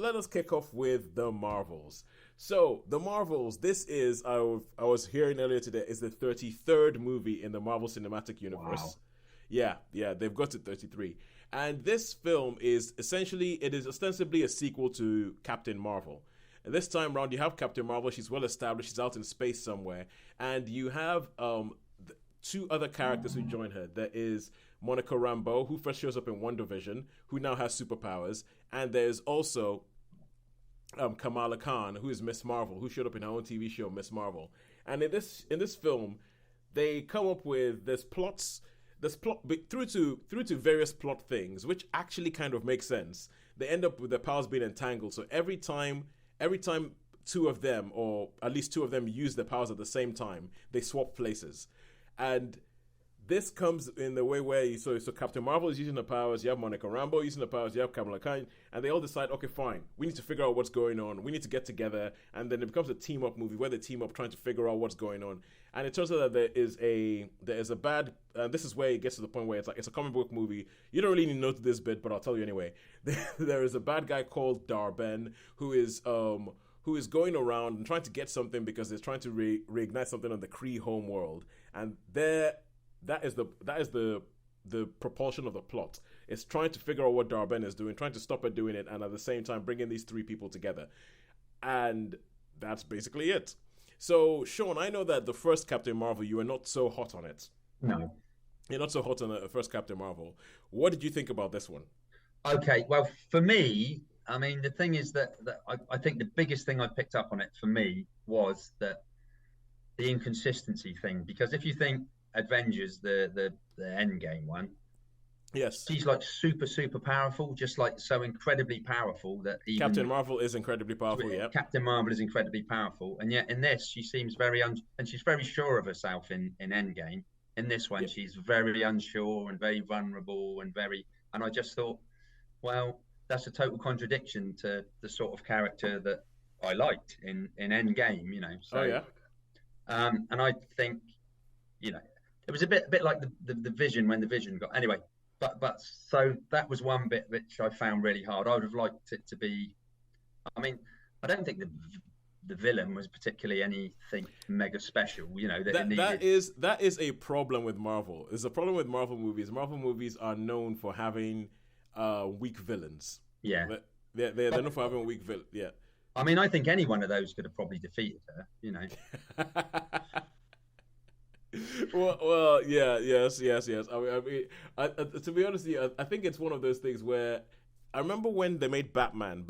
let us kick off with the Marvels. So the Marvels, this is I was hearing earlier today, is the 33rd movie in the Marvel Cinematic Universe. Wow. Yeah, they've got to 33. And this film is essentially, it is ostensibly a sequel to Captain Marvel. And this time around, you have Captain Marvel. She's well established. She's out in space somewhere, and you have two other characters who join her. There is Monica Rambeau, who first shows up in WandaVision, who now has superpowers, and there's also Kamala Khan, who is Miss Marvel, who showed up in her own TV show, Miss Marvel. And in this film, they come up with this plot through to various plot things, which actually kind of make sense. They end up with their powers being entangled. So every time two of them, or at least two of them, use their powers at the same time, they swap places. And this comes in the way where so Captain Marvel is using the powers, you have Monica Rambeau using the powers, you have Kamala Khan, and they all decide, okay, fine, we need to figure out what's going on, we need to get together, and then it becomes a team up movie where they team up trying to figure out what's going on. And it turns out that there is a bad. This is where it gets to the point where it's a comic book movie. You don't really need to know this bit, but I'll tell you anyway. There is a bad guy called Darben who is going around and trying to get something because they're trying to reignite something on the Kree home world, and that is the propulsion of the plot. It's trying to figure out what Darben is doing, trying to stop her doing it, and at the same time bringing these three people together. And that's basically it. So, Sean, I know that the first Captain Marvel, you were not so hot on it. No. You're not so hot on the first Captain Marvel. What did you think about this one? Okay. Well, for me, I mean, the thing is that I think the biggest thing I picked up on it for me was that the inconsistency thing. Because if you think Avengers, the End Game one, Yes. she's like super powerful, just like so incredibly powerful that Captain even Marvel is incredibly powerful, yep. Captain Marvel is incredibly powerful, and yet in this she seems and she's very sure of herself in Endgame. In this one, Yep. she's very unsure and very vulnerable and I just thought, well, that's a total contradiction to the sort of character that I liked in Endgame, you know. Oh, So, yeah? and I think, you know, it was a bit like the Vision when the Vision got anyway. But so that was one bit which I found really hard. I would have liked it to be. I mean, I don't think the villain was particularly anything mega special. You know that it That that needed. is that is a problem with Marvel. It's a problem with Marvel movies. Marvel movies are known for having weak villains. Yeah, They're but known for having weak villain. Yeah. I mean, I think any one of those could have probably defeated her. You know. Well, yeah, yes. To be honest, with you, I think it's one of those things where I remember when they made Batman.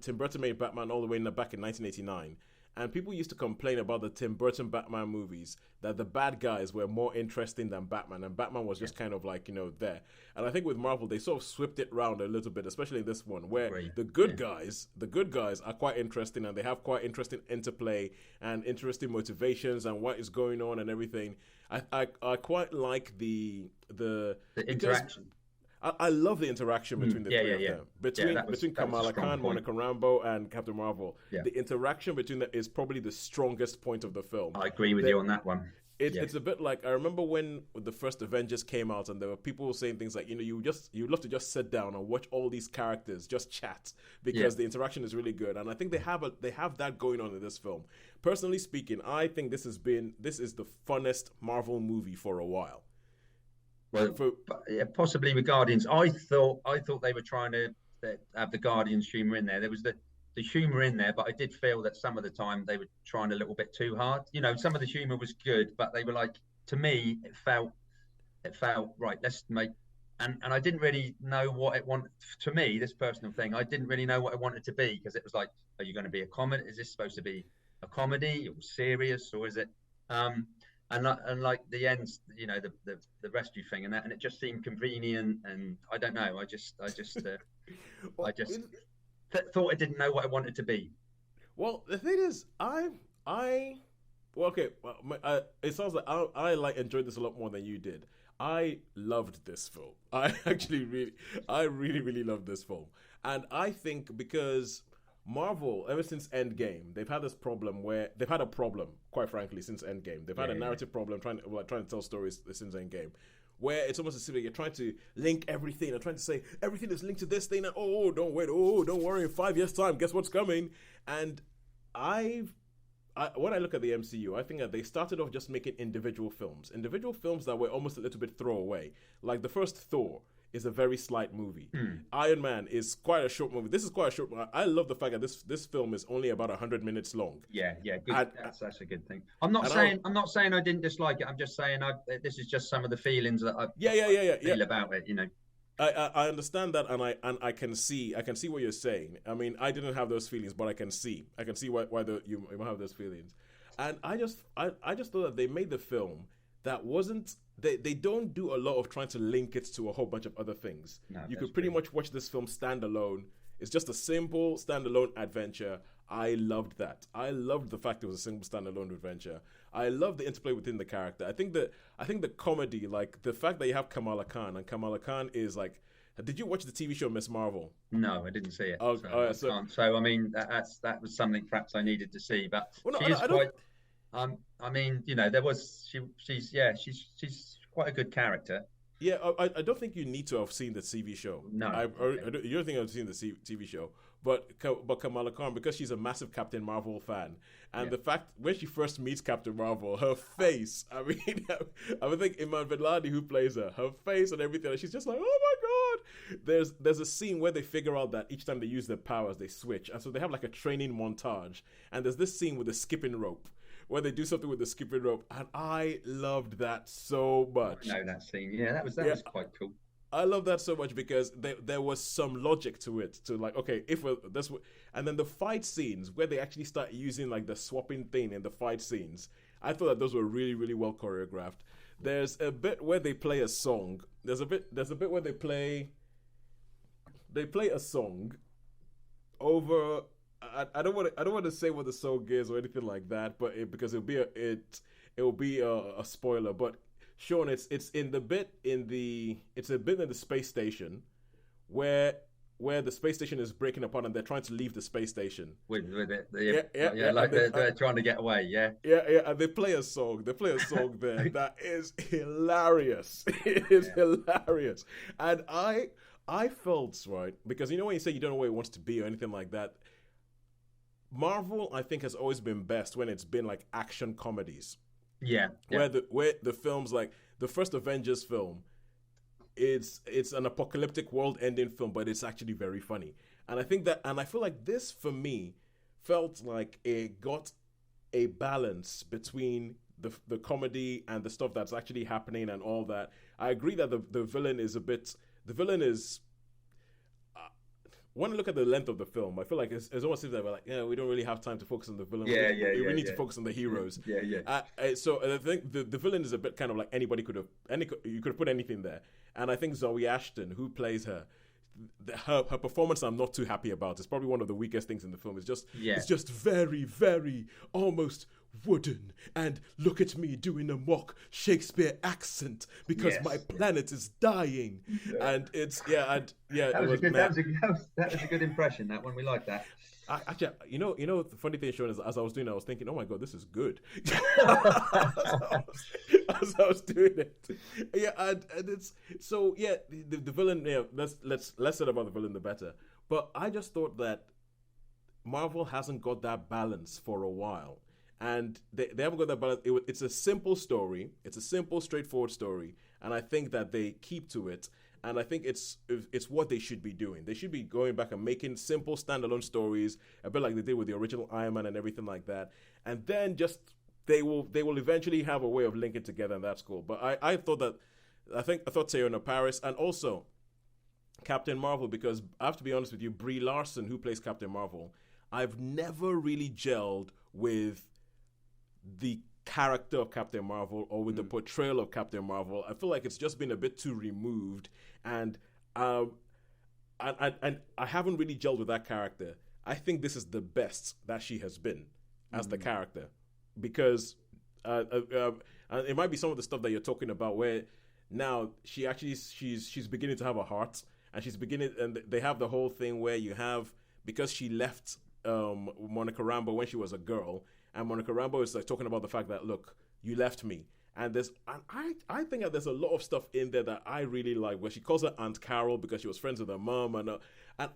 Tim Burton made Batman all the way back in 1989, and people used to complain about the Tim Burton Batman movies that the bad guys were more interesting than Batman, and Batman was Yeah, just kind of like there. And I think with Marvel, they sort of swept it round a little bit, especially in this one, where agree. Yeah, the good guys are quite interesting, and they have quite interesting interplay and interesting motivations and what is going on and everything. I quite like the the because interaction. I love the interaction between the Yeah, three yeah, of yeah, them. yeah. Between That was a Kamala strong Khan, point. Monica Rambeau, and Captain Marvel. Yeah, The interaction between them is probably the strongest point of the film. I agree with That you on that one. Yeah, it's a bit like I remember when the first Avengers came out, and there were people saying things like, you'd love to just sit down and watch all these characters just chat yeah. because the interaction is really good, and I think they have that going on in this film. Personally speaking, I think this is the funnest Marvel movie for a while. Well, For yeah, possibly with Guardians. I thought they were trying to have the Guardians humor in there. There was the humor in there, but I did feel that some of the time they were trying a little bit too hard. You know, some of the humor was good, but they were like, to me, it felt right. Let's make and I didn't really know what it wanted. To me, this personal thing, I didn't really know what it wanted to be because it was like, are you going to be a comedy? Is this supposed to be a comedy or serious, or is it? Um, and like the ends, you know, the rescue thing and that, and it just seemed convenient. And I don't know. I well, just thought it didn't know what it wanted to be. the thing is, I well, okay. Well, it sounds like I like enjoyed this a lot more than you did. I loved this film. I really loved this film, and I think because Marvel, ever since Endgame, they've had this problem where they've had a problem, quite frankly, since Endgame. They've had Yeah, a yeah, narrative problem trying to tell stories since Endgame, where it's almost as if you're trying to link everything and trying to say everything is linked to this thing, and oh, don't wait, oh, don't worry, in 5 years' time, guess what's coming? And when I look at the MCU, I think that they started off just making individual films that were almost a little bit throwaway. Like the first Thor is a very slight movie. Iron Man is quite a short movie. This is quite a short movie. I love the fact that this film is only about 100 minutes long. Yeah, good. That's a good thing. I'm not saying I didn't dislike it. I'm just saying this is just some of the feelings that I feel about it. You know. I understand that, and I can see what you're saying. I mean, I didn't have those feelings, but I can see why you might have those feelings. And I just thought that they made the film that wasn't. They don't do a lot of trying to link it to a whole bunch of other things. No, you could pretty much watch this film standalone. It's just a simple standalone adventure. I loved that. I loved the fact it was a simple standalone adventure. I love the interplay within the character. I think the comedy, like the fact that you have Kamala Khan, and Kamala Khan is like. Did you watch the TV show Miss Marvel? No, I didn't see it. Oh, so I mean, that was something perhaps I needed to see. But I mean, you know, she's quite a good character. Yeah, I don't think you need to have seen the TV show. No, you don't think I've seen the TV show, but Kamala Khan, because she's a massive Captain Marvel fan, and the fact when she first meets Captain Marvel, her face. I mean, I would think Iman Vellani, who plays her face and everything, and she's just like, oh my god. There's a scene where they figure out that each time they use their powers, they switch, and so they have like a training montage, and there's this scene with the skipping rope, where they do something with the skipping rope, and I loved that so much. I know that scene. Yeah, that was quite cool. I love that so much because there was some logic to it. To like, okay, and then the fight scenes where they actually start using like the swapping thing in the fight scenes. I thought that those were really, really well choreographed. There's a bit where they play a song. There's a bit where they play a song over. I don't want to say what the song is or anything like that, but because it will be a spoiler. But Sean, it's a bit in the space station where the space station is breaking apart and they're trying to leave the space station with it. Like they're trying to get away. Yeah, and they play a song there that is hilarious. It is hilarious, and I felt right because you know when you say you don't know where it wants to be or anything like that. Marvel, I think, has always been best when it's been like action comedies. Yeah. Where the films like the first Avengers film, it's an apocalyptic world-ending film, but it's actually very funny. And I feel like this for me felt like it got a balance between the comedy and the stuff that's actually happening and all that. I agree that the villain is when I look at the length of the film, I feel like it's almost seems like we're like, we don't really have time to focus on the villain. We need to focus on the heroes. So I think the villain is a bit kind of like you could have put anything there. And I think Zoe Ashton, who plays her performance, I'm not too happy about. It's probably one of the weakest things in the film. It's just very, very almost wooden, and look at me doing a mock Shakespeare accent because my planet is dying, and that was a good impression. That one, we like that. Actually, the funny thing, Sean, is as I was doing it, I was thinking, oh my god, this is good. as I was doing it, and it's so the villain. Less said about the villain, the better. But I just thought that Marvel hasn't got that balance for a while. And they haven't got that balance. It's a simple story. It's a simple, straightforward story. And I think that they keep to it. And I think it's what they should be doing. They should be going back and making simple, standalone stories, a bit like they did with the original Iron Man and everything like that. And then just they will eventually have a way of linking together, and that's cool. But I thought Teyonah Parris and also Captain Marvel, because I have to be honest with you, Brie Larson, who plays Captain Marvel, I've never really gelled with the character of Captain Marvel or with the portrayal of Captain Marvel. I feel like it's just been a bit too removed, and I haven't really gelled with that character. I think this is the best that she has been as the character, because it might be some of the stuff that you're talking about where now she's beginning to have a heart, and they have the whole thing where you have, because she left Monica Rambeau when she was a girl. And Monica Rambeau is like talking about the fact that, look, you left me, And I think that there's a lot of stuff in there that I really like, where she calls her Aunt Carol because she was friends with her mom, and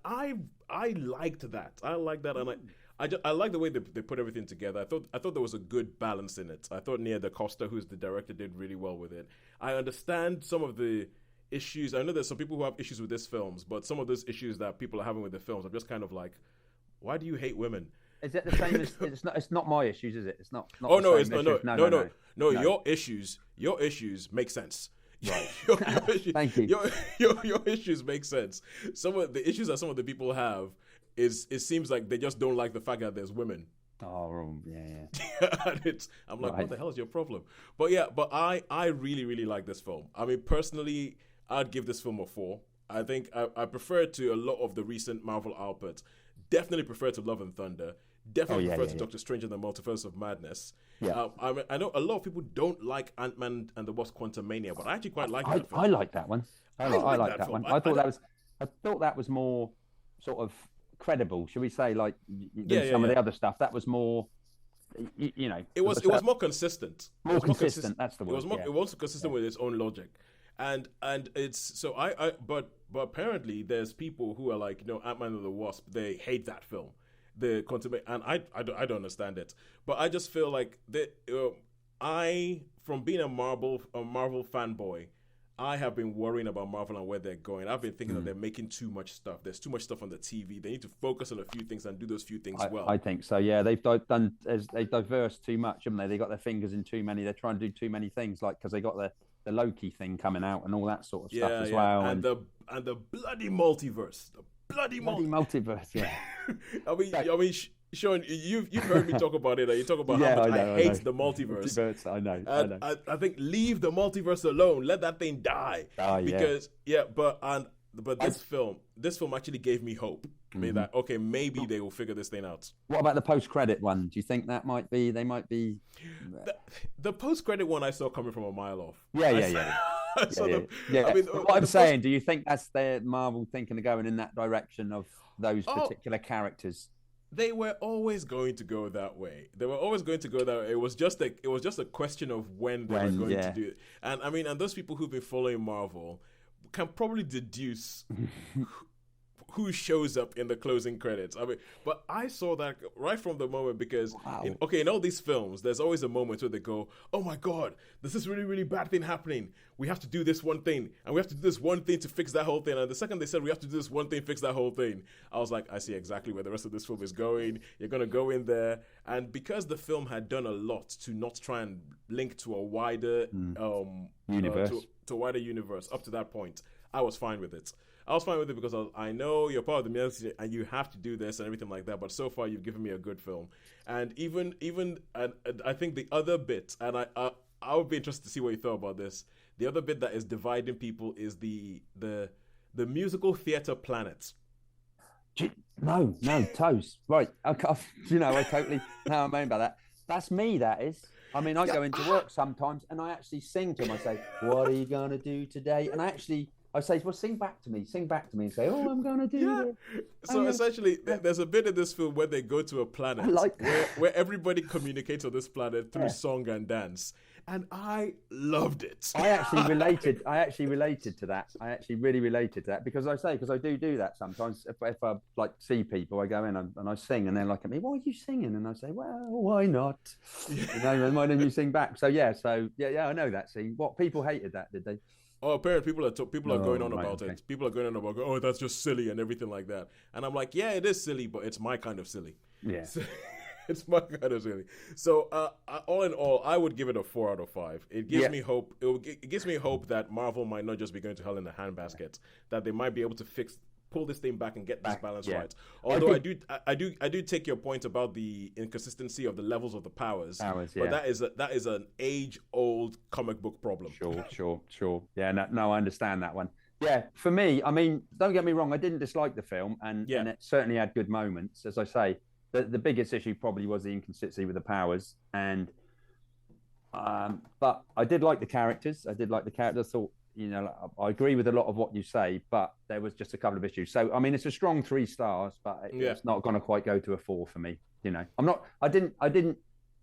I liked that. I like that, and I like the way they put everything together. I thought there was a good balance in it. I thought Nia DaCosta, who's the director, did really well with it. I understand some of the issues. I know there's some people who have issues with these films, but some of those issues that people are having with the films, I'm just kind of like, why do you hate women? Is it the same as it's not my issues, is it? It's not. Oh no, it's no. No. Your issues make sense. Right. your issues, Thank you. Your issues make sense. Some of the issues that some of the people have is it seems like they just don't like the fact that there's women. Oh, yeah. And I'm like, what the hell is your problem? But I really, really like this film. I mean, personally, I'd give this film a 4. I think I prefer it to a lot of the recent Marvel output. Definitely prefer to Love and Thunder. Definitely prefer to Doctor Strange and the Multiverse of Madness. Yeah. I know a lot of people don't like Ant-Man and the Wasp: Quantumania, but I actually quite like that film. I like that one. I like that one. I thought that was more sort of credible, should we say, like some of the other stuff. That was more, you know. It was more consistent. More consistent. That's the word. It was consistent with its own logic, and it's so but apparently there's people who are like, Ant-Man and the Wasp, they hate that film. The Quantum, and I don't understand it, but I just feel like from being a Marvel fanboy, I have been worrying about Marvel and where they're going. I've been thinking that they're making too much stuff. There's too much stuff on the TV. They need to focus on a few things and do those few things well. I think so. Yeah, they've diverse too much, haven't they? They got their fingers in too many. They're trying to do too many things, like because they got the Loki thing coming out and all that sort of stuff as well. And the bloody multiverse. Bloody multiverse, yeah. I mean, Sean, you've heard me talk about it. You talk about how much I hate the multiverse. I know. I think leave the multiverse alone. Let that thing die. Because but this film actually gave me hope. That okay, maybe they will figure this thing out. What about the post-credit one? Do you think that they might be the post-credit one I saw coming from a mile off? Yeah. I mean, what I'm saying, do you think that's their Marvel thinking of going in that direction of those particular characters? They were always going to go that way. It was just a question of when they were going to do it. And I mean, and those people who've been following Marvel can probably deduce who shows up in the closing credits. I mean, but I saw that right from the moment because, in all these films, there's always a moment where they go, oh my God, this is really, really bad thing happening. We have to do this one thing, and we have to do this one thing to fix that whole thing. And the second they said we have to do this one thing, fix that whole thing, I was like, I see exactly where the rest of this film is going. You're going to go in there. And because the film had done a lot to not try and link to a wider universe, to a wider universe up to that point, I was fine with it. Because I know you're part of the military and you have to do this and everything like that. But so far, you've given me a good film. And even I think the other bit, and I would be interested to see what you thought about this. The other bit that is dividing people is the musical theater Planet. No, toast. Right. I totally know what I mean by that. That's me, that is. I mean, I go into work sometimes and I actually sing to them. I say, what are you going to do today? And I say, well, sing back to me, and say, oh, I'm going to do this. So essentially, there's a bit in this film where they go to a planet where everybody communicates on this planet through song and dance. And I loved it. I actually related to that. I actually really related to that because I do that sometimes. If I like see people, I go in and I sing and they're like at me, why are you singing? And I say, well, why not? Why don't you sing back? So I know that scene. What, people hated that, did they? Oh, apparently people are going on about it. People are going on about, oh, that's just silly and everything like that. And I'm like, yeah, it is silly, but it's my kind of silly. Yeah. It's my kind of silly. So, all in all, I would give it a 4 out of 5. It gives me hope. It gives me hope that Marvel might not just be going to hell in the handbasket. That they might be able to pull this thing back and get this balance right. Although I do take your point about the inconsistency of the levels of the powers. But that is an age-old comic book problem. Sure. Yeah, no, I understand that one. Yeah, for me, I mean, don't get me wrong, I didn't dislike the film, and it certainly had good moments. As I say, the biggest issue probably was the inconsistency with the powers, and but I did like the characters. I thought, I agree with a lot of what you say, but there was just a couple of issues. So, I mean, it's a strong 3 stars, but it's not going to quite go to a 4 for me. I didn't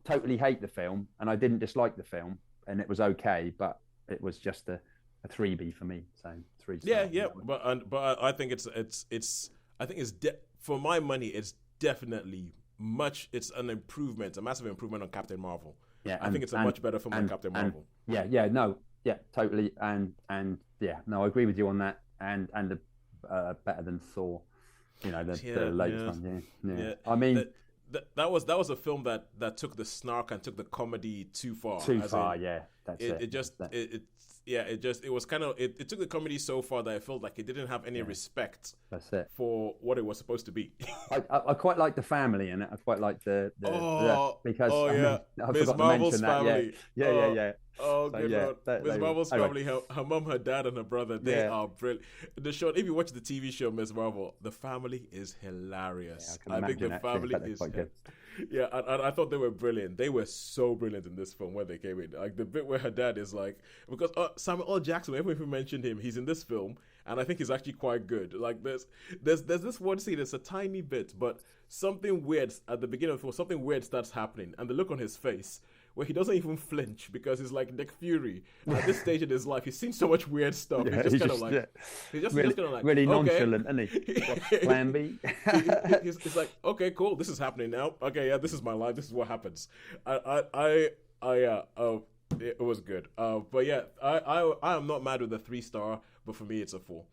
totally hate the film, and I didn't dislike the film. and it was okay, but it was just a 3B for me. So 3 Yeah, stars. yeah, but I think for my money, it's definitely it's an improvement, a massive improvement on Captain Marvel. Yeah, I think it's a much better film than Captain Marvel. Totally, and yeah, no, I agree with you on that, and better than Thor, the latest one. Yeah. I mean, that was a film that took the snark and took the comedy too far. Yeah, that's it. It was kind of it took the comedy so far that I felt like it didn't have any respect. That's it. For what it was supposed to be. I quite like the family in it. I quite like the Miss Marvel's family. Yeah. Oh, good Lord. Miss Marvel's family, her mom, her dad, and her brother, they are brilliant. If you watch the TV show Miss Marvel, the family is hilarious. I think the family is quite good. Yeah, and I thought they were brilliant. They were so brilliant in this film when they came in. Like the bit where her dad is like, because Samuel L. Jackson, everyone who mentioned him, he's in this film, and I think he's actually quite good. Like there's this one scene, it's a tiny bit, but something weird at the beginning of the film, something weird starts happening, and the look on his face, where he doesn't even flinch because he's like Nick Fury. At this stage in his life, he's seen so much weird stuff. Yeah, he's just kind of like really nonchalant, isn't he? Plan B. He's like, okay, cool, this is happening now. Okay, yeah, this is my life. This is what happens. It was good. But yeah, I am not mad with the 3 star, but for me it's a 4.